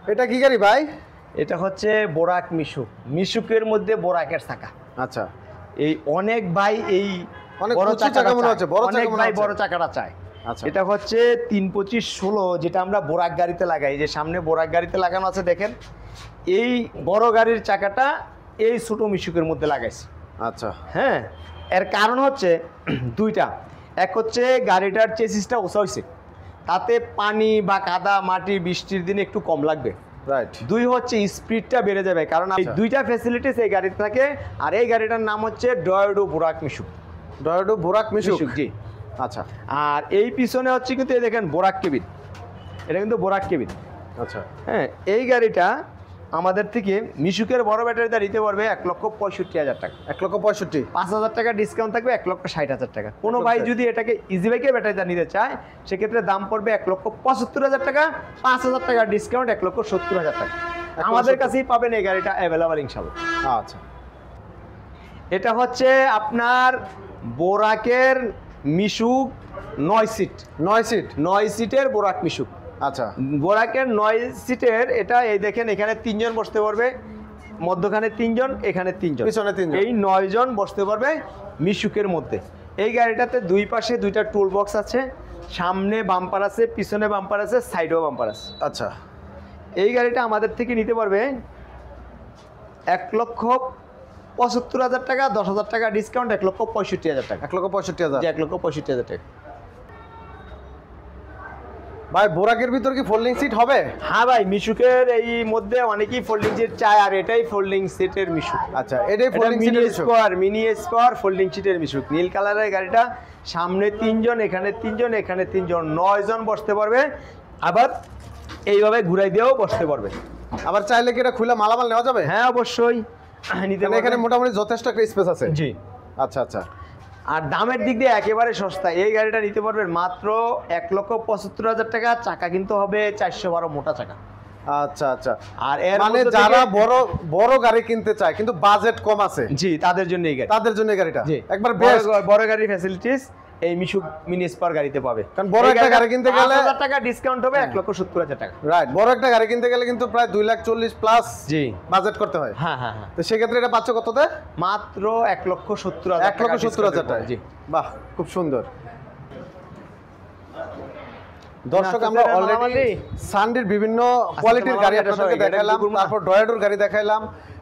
এটা কি গাড়ি ভাই? এটা হচ্ছে বোরাক মিশুক, মিশুকের মধ্যে বোরাকের চাকা। আচ্ছা, এই অনেক ভাই এই অনেক বড় চাকা মনে হচ্ছে, বড় চাকা মনে হচ্ছে, বড় চাকাটা চায়। আচ্ছা, এটা হচ্ছে 325/16 যেটা আমরা বোরাক গাড়িতে লাগাই, যে সামনে বোরাক গাড়িতে লাগানো আছে দেখেন, এই বড় গাড়ির চাকাটা এই ছোট মিশুকের মধ্যে লাগাইছি। আচ্ছা, হ্যাঁ, এর কারণ হচ্ছে দুইটা। এক হচ্ছে গাড়িটার চেসিসটা উঁচা হয়েছে, তাতে পানি বা কাদা মাটি বৃষ্টির দিনে একটু কম লাগবে। রাইট। দুই হচ্ছে স্পিডটা বেড়ে যাবে, কারণ এই দুইটা ফ্যাসিলিটিস এই গাড়িতে থাকে। আর এই গাড়িটার নাম হচ্ছে ডয়েডো বোরাক মিশুক। ডয়েডো বোরাক মিশুক, জি। আচ্ছা, আর এই পিছনে হচ্ছে কিন্তু এই দেখেন বোরাক কেবিন, এটা কিন্তু বোরাক কেবিন। আচ্ছা, হ্যাঁ, এই গাড়িটা আমাদের থেকে মিশুকের বড় ব্যাটারিটা নিতে পারবে 1,65,000 টাকা। 1,65,000, 5,000 টাকা ডিসকাউন্ট থাকবে, 1,60,000 টাকা। কোনো ভাই যদি এটাকে ইজি বাইকের ব্যাটারিটা নিতে চায়, সেক্ষেত্রে দাম পড়বে 1,75,000 টাকা, 5,000 টাকা ডিসকাউন্ট, 1,70,000 টাকা। আমাদের কাছেই পাবেন এই গাড়িটা অ্যাভেলেবল ইনশাআল্লাহ। আচ্ছা, এটা হচ্ছে আপনার বোরাকের মিশুক 9 সিট, 9 সিটের বোরাক মিশুক। আচ্ছা, বোরাকের 9 সিটের এটা, এই দেখেন এখানে 3 জন বসতে পারবে, মধ্যখানে 3 জন, এখানে 3 জন, পিছনে 3 জন, এই 9 জন বসতে পারবে মিশুকের মধ্যে। এই গাড়িটাতে দুই পাশে দুইটা টুল বক্স আছে, সামনে বাম্পার আছে, পিছনে বাম্পার আছে, সাইডেও বাম্পার আছে। আচ্ছা, এই গাড়িটা আমাদের থেকে নিতে পারবে 1,75,000 টাকা, 10,000 টাকা ডিসকাউন্ট, 1,65,000 টাকা। 1,65,000, 1,65,000 টাকা। ভাই বোরাকের ভিতর কি ফোল্ডিং সিট হবে? হ্যাঁ ভাই, মিশুকের এই মধ্যে অনেকেই ফোল্ডিং সিট চায়, আর এটাই ফোল্ডিং সিটের মিশুক। আচ্ছা, এটাই ফোল্ডিং সিটের মিশুক, মিনি স্কোয়ার ফোল্ডিং সিটের মিশুক। নীল কালারের গাড়িটা, সামনে 3 জন, এখানে 3 জন, এখানে 3 জন, 9 জন বসতে পারবে। আবার এইভাবে ঘুরাই দিয়েও বসতে পারবে। আবার চাইলে কি এটা খুলে মালামাল নেওয়া যাবে? হ্যাঁ, অবশ্যই নিতে পারবে। এখানে মোটামুটি যথেষ্ট একটা স্পেস আছে। জি। আচ্ছা, আচ্ছা, আর দামের দিক দিয়ে একেবারে সস্তা। এই গাড়িটা নিতে পারবেন মাত্র 1,75,000 টাকা। চাকা কিন্তু হবে 412 মোটা চাকা। আচ্ছা, আচ্ছা। আর এর মানে যারা বড় বড় গাড়ি কিনতে চায় কিন্তু বাজেট কম আছে, জি, তাদের জন্য এই গাড়ি, তাদের জন্য এই গাড়িটা জি একবার বেস্ট। বড় গাড়ির ফ্যাসিলিটিস এই মিশুক মিনি স্পার গাড়িতে পাবে। কারণ বড় একটা গাড়ি কিনতে গেলে 5,000 টাকা ডিসকাউন্ট হবে, 1,70,000 টাকা। রাইট, বড় একটা গাড়ি কিনতে গেলে কিন্তু প্রায় 2,40,000 প্লাস জি বাজেট করতে হয়। হ্যাঁ হ্যাঁ হ্যাঁ। তো সেক্ষেত্রে এটা পাচ্ছ কততে? মাত্র 1,70,000 টাকা। 1,70,000 টাকা। জি, বাহ, খুব সুন্দর। দর্শক, আমরা অলরেডি সানডির বিভিন্ন কোয়ালিটির গাড়ি আপনাদেরকে দেখাইলাম, তারপর ডয়েডোর গাড়ি দেখাইলাম,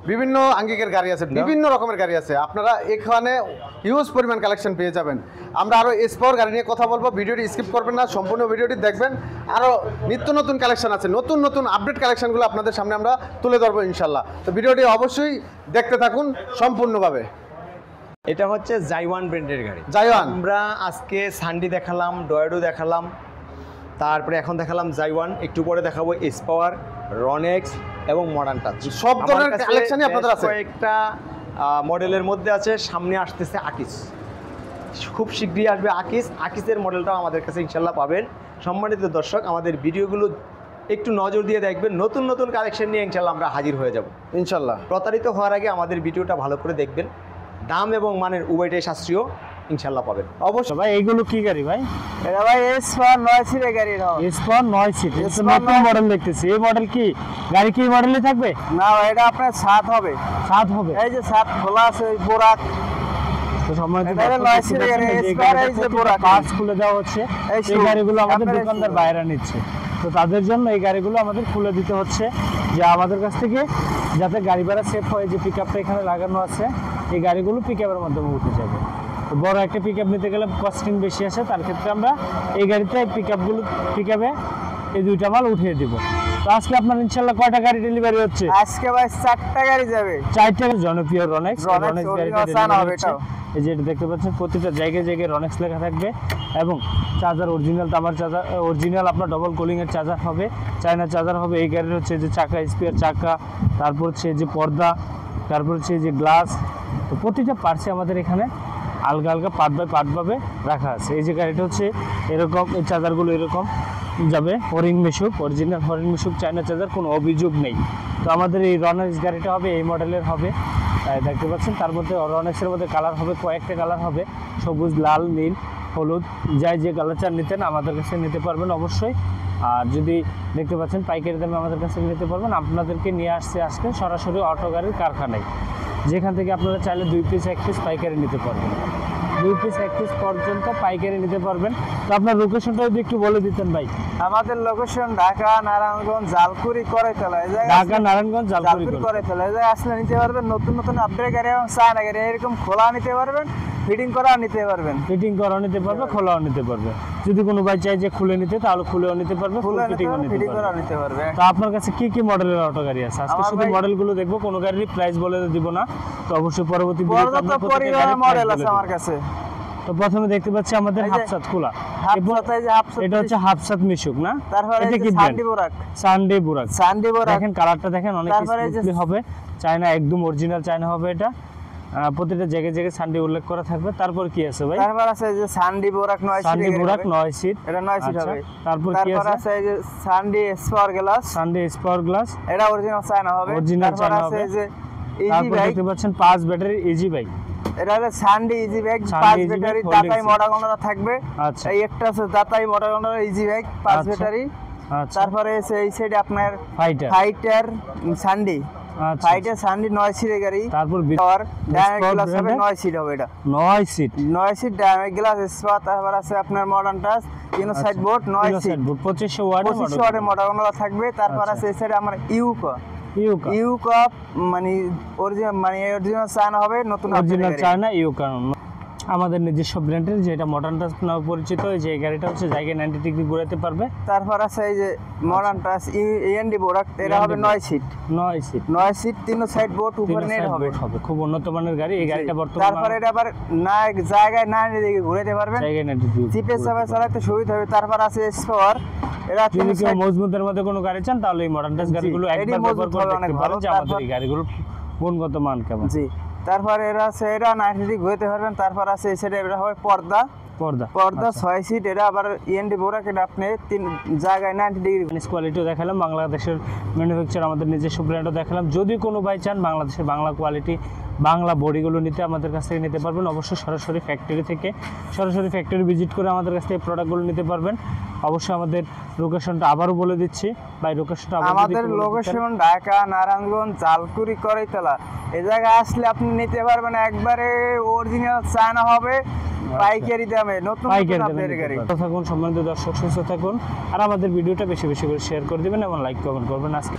বিভিন্ন আঙ্গিকের গাড়ি আছে, বিভিন্ন রকমের গাড়ি আছে। আপনারা এখানে হিউজ পরিমাণ কালেকশন পেয়ে যাবেন। আমরা আরও এসপাওয়ার গাড়ি নিয়ে কথা বলবো, ভিডিওটি স্কিপ করবেন না, সম্পূর্ণ ভিডিওটি দেখবেন। আরও নিত্য নতুন কালেকশন আছে, নতুন নতুন আপডেট কালেকশনগুলো আপনাদের সামনে আমরা তুলে ধরবো ইনশাল্লাহ। তো ভিডিওটি অবশ্যই দেখতে থাকুন সম্পূর্ণভাবে। এটা হচ্ছে জাইওয়ান ব্র্যান্ডের গাড়ি। জাইওয়ান, আমরা আজকে সানডি দেখালাম, ডয়েডো দেখালাম, তারপরে এখন দেখালাম জাইওয়ান, একটু পরে দেখাবো এসপাওয়ার, রনেক্স এবং মডার্ন টাচ। সব ধরনের কালেকশনই আপনাদের আছে। কয়েকটা মডেলের মধ্যে আছে। সামনে আসতেছে আকিস, খুব শীঘ্রই আসবে আকিস। আকিসের মডেলটাও আমাদের কাছে ইনশাল্লাহ পাবেন। সম্মানিত দর্শক, আমাদের ভিডিওগুলো একটু নজর দিয়ে দেখবেন, নতুন নতুন কালেকশন নিয়ে ইনশাল্লাহ আমরা হাজির হয়ে যাব ইনশাল্লাহ। প্রতারিত হওয়ার আগে আমাদের ভিডিওটা ভালো করে দেখবেন। দাম এবং মানের উভয়টাই সাশ্রয় ইনশাল্লাহ পাবেন। অবশ্যই ভাই। এইগুলো কি গাড়ি ভাই? এটা ভাই S1 9 সিটের গাড়ি। S1 9 সিট, নতুন মডেল দেখতেছি। এই মডেল কি গাড়ি, কি মডেলে থাকবে? না ভাই, এটা আপনার 7 হবে। 7 হবে? এই যে 7 খোলা আছে, ওই বোরাক। তো সম্মানিত এটা 9 সিটের গাড়ি, এই যে বোরাক পার্টস খুলে দেওয়া হচ্ছে। এই গাড়িগুলো আমাদের দোকানদার বাইরে নিচ্ছে, তো তাদের জন্য এই গাড়িগুলো আমাদের খুলে দিতে হচ্ছে, যে আমাদের কাছ থেকে যাতে গাড়ি ভাড়া সেভ হয়। যে পিকআপটা এখানে লাগানো আছে, এই গাড়িগুলো পিকআপের মাধ্যমে উঠে যাবে। তো বড় একটা পিকআপ নিতে গেলে কস্টিং বেশি আসে, তার ক্ষেত্রে আমরা এই গাড়িতে পিকআপে এই দুইটা মাল উঠিয়ে দিব। তো আজকে আপনার ইনশাল্লাহ কয়টা গাড়ি ডেলিভারি হচ্ছে? আজকে ভাই 4টা গাড়ি যাবে। 4টা জনপ্রিয় রনেক্স গাড়িটা ডেলিভারি হচ্ছে। এই যে দেখতে পাচ্ছেন, প্রতিটা জায়গায় জায়গায় রনেক্স লেখা থাকবে এবং চার্জার অরিজিনাল তামার চার্জার, অরিজিনাল আপনার ডবল কুলিংয়ের চার্জার হবে, চায়না চার্জার হবে। এই গাড়ির হচ্ছে যে চাকা, স্পেয়ার চাকা, তারপর হচ্ছে যে পর্দা, তারপর হচ্ছে যে গ্লাস। তো প্রতিটা পার্টসে আমাদের এখানে আলগা আলগা পার্ট বাই পার্টভাবে রাখা আছে। এই যে গাড়িটা হচ্ছে এরকম, এই চার্জারগুলো এরকম যাবে, ফরিং মিশুক, অরিজিনাল ফরিং মিশুক, চায়না চার্জার, কোনো অভিযোগ নেই। তো আমাদের এই রনেক্স গাড়িটা হবে এই মডেলের হবে, দেখতে পাচ্ছেন। তার মধ্যে রনেক্সের মধ্যে কালার হবে, কয়েকটা কালার হবে, সবুজ, লাল, নীল, হলুদ, যাই যে কালার চান নিতেন আমাদের কাছে নিতে পারবেন অবশ্যই। আর যদি দেখতে পাচ্ছেন পাইকারি দামে আমাদের কাছ থেকে নিতে পারবেন। আপনাদেরকে নিয়ে আসছে আজকে সরাসরি অটো গাড়ির কারখানায়, যেখান থেকে আপনারা চাইলে 2 পিস 1 পিস পাইকারি নিতে পারবেন। 2 পিস 1 পিস পর্যন্ত পাইকারি নিতে পারবেন। তো আপনার লোকেশনটা যদি একটু বলে দিতেন ভাই। আমাদের লোকেশন ঢাকা, নারায়ণগঞ্জ, জালকুড়ি, করাইতলা। এই জায়গায় ঢাকা, নারায়ণগঞ্জ, জালকুড়ি, করাইতলা। এই জায়গায় আসলে নিতে পারবেন নতুন নতুন আপডেট গাড়ি এবং চায়না গাড়ি এরকম খোলা নিতে পারবেন, ফিটিং করা নিতে পারবেন। ফিটিং করাও নিতে পারবে, খোলাও নিতে পারবে। যদি কোনো ভাই চাই যে খুলে নিতে, তাহলে খুলেও নিতে পারবে, ফুল ফিটিংও নিতে ফিটিং করা পারবে। নিতে পারবে। তো আপনার কাছে কি কি মডেলের অটো গাড়ি আছে? আজকে আমার শুধু ভাই- মডেলগুলো দেখবো, কোনো গাড়ির প্রাইস বলে দিব না। তো অবশ্যই পরবর্তী ভিডিওতে পর্যাপ্ত আমরা প্রত্যেকটা পরিমাণ গাড়ির মডেল price আছে বলে আমার দেব। কাছে। তো প্রথমে দেখতে পাচ্ছি আমাদের এই যে হাফসাত খোলা। হাফসাত, এই যে হাফসাত, এটা হচ্ছে হাফসাত মিশুক না? তারপরে এটা এই কি যে ব্র্যান্ড? সান্ডি বোরাক, সানডে বুরাক। সান্ডি বোরাক। দেখেন কালারটা দেখেন, অনেক তারপরে এই যে- স্মুথলি হবে। চায়না একদম অরিজিনাল চায়না হবে এটা। প্রতিটা জায়গায় জায়গায় সানডে উল্লেখ করা থাকবে। তারপর কি আছে ভাই? তারপর আছে এই যে সান্ডি বোরাক 9 সানডে সিটের বুরাক হবে। 9 সিট। এটা 9 সিট আচ্ছা, হবে। তারপর কি তারপর আছে? আছে এই যে সান্ডি স্পার গ্লাস, সানডে স্পার গ্লাস। এটা অরিজিনাল চায়না হবে। Original তারপর চায়না আছে হবে। এই যে ইজি তারপর বাইক, দেখতে পাচ্ছেন 5 ব্যাটারি ইজি বাইক। এটা হলো সান্ডি ইজি বাইক, সান্ডি 5 easy bike, ব্যাটারি, holding দাতাই seat। মোটা কোনটা থাকবে। আচ্ছা এই একটা আছে দাতাই মোটা কোনটা ইজি বাইক 5 আচ্ছা। ব্যাটারি। আচ্ছা। তারপরে আছে এই সাইডে আপনার ফাইটার। ফাইটার সান্ডি, আচ্ছা। ফাইটার সান্ডি 9 সিটের গাড়ি। তারপর আর ডায়নামিক Sport গ্লাস হবে brand-এর? 9 সিট হবে এটা। 9 সিট। 9 সিট ডায়নামিক গ্লাস স্পার। তারপর আছে আপনার মডার্ন টাচ, ইনো সাইড বোর্ড 9 সিট, 2500 ওয়াটের 2500 ওয়াটের মোটা কোনটা থাকবে। তারপর আচ্ছা। আছে এই সাইডে আমার ইউকো, ইউকা। ইউকো মানে অরিজিনাল চায়না হবে, নতুন অরিজিনাল update চায়না ইউকা। আমাদের নিজস্ব ব্র্যান্ডের, যেটা মডার্ন টাচ নামে পরিচিত। যে গাড়িটা হচ্ছে জায়গায় 90 ডিগ্রি ঘোরাতে পারবে। তারপর আছে এই যে মডার্ন টাচ ইএনডি বোরাক, এটা হবে 9 সিট। 9 সিট। 9 সিট, তিন সাইড বোর্ড, উপরে নেট হবে। খুব উন্নত মানের গাড়ি এই গাড়িটা। বর্তমানে তারপরে এটা আবার না জায়গায় না দিকে ঘুরাতে পারবেন, জায়গায় 90 ডিগ্রি জিপে সবাই চালাতে সুবিধা হবে। তারপর আছে স্পোর, এটা যদি তিন কেউ সাইড। মজবুতের মধ্যে কোনো গাড়ি চান, তাহলে এই মডার্ন টাচ গাড়িগুলো এটি একবার মজবুত ব্যবহার করে হবে, দেখতে অনেক পারেন ভালো। যে আমাদের তারপর- এই গাড়িগুলোর গুণগত মান কেমন। জি, তারপরে এরা আছে এটা 90 ডিগ্রি ঘুরতে পারবেন। তারপর আছে এই সাইডে এটা হবে পর্দা, পর্দা। পর্দা 6 সিট। এটা আবার ইএনডি বোরাক, এটা আপনি তিন জায়গায় 90 ডিগ্রি। কোয়ালিটিও দেখালাম, বাংলাদেশের ম্যানুফ্যাকচার আমাদের নিজস্ব ব্র্যান্ডও দেখালাম। যদি কোনো ভাই চান বাংলাদেশের বাংলা কোয়ালিটি, বাংলা বডিগুলো নিতে, আমাদের কাছ থেকে নিতে পারবেন। অবশ্যই সরাসরি ফ্যাক্টরি থেকে, সরাসরি ফ্যাক্টরি ভিজিট করে আমাদের কাছ থেকে প্রোডাক্টগুলো নিতে পারবেন। অবশ্যই আমাদের লোকেশনটা আবারও বলে দিচ্ছি ভাই, লোকেশনটা আমাদের লোকেশন ঢাকা, নারায়ণগঞ্জ, জালকুড়ি, করাইতলা। এই জায়গায় আসলে আপনি নিতে পারবেন একবারে অরিজিনাল চায়না হবে, পাইকারি দামে, নতুন নতুন আপডেট গাড়ি। থাকুন সম্মানিত দর্শক, সুস্থ থাকুন। আর আমাদের ভিডিওটা বেশি বেশি করে শেয়ার করে দিবেন এবং লাইক কমেন্ট করবেন। আজকে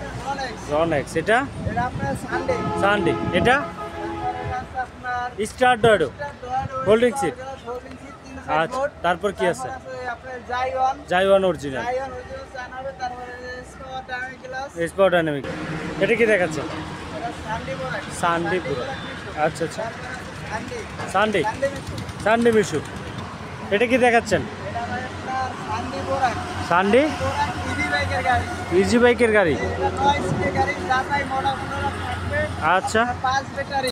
রনেক্স, এটা এটা আপনার সানডে, সানডে, এটা আপনার স্টার ডয়েডো হোল্ডিং সিট। হোল্ডিং সিট, তিন আচ্ছা, তারপর কি আছে? আপনার জাইওয়ান, জাইওয়ান অরিজিনাল, জাইওয়ান অরিজিনাল চায়না হবে। তারপরে স্পোর ডায়নামিক গ্লাস, স্পোর ডাইনামিক। এটা কি দেখাচ্ছে? এটা সানডে বোরাক, সানডে পুরো। আচ্ছা আচ্ছা, Sunday, Sunday, Sunday Mishu. Sunday Mishu. এটা কি দেখাচ্ছেন? এটা ভাই আপনার সানডে বোরাক, সানডে বোরাক ইজি বাইকের গাড়ি। ইজি বাইকের গাড়ি। এটা 9 সিটের গাড়ি, দাতাই মোটা কোনটা থাকবে। আচ্ছা, 5 ব্যাটারি।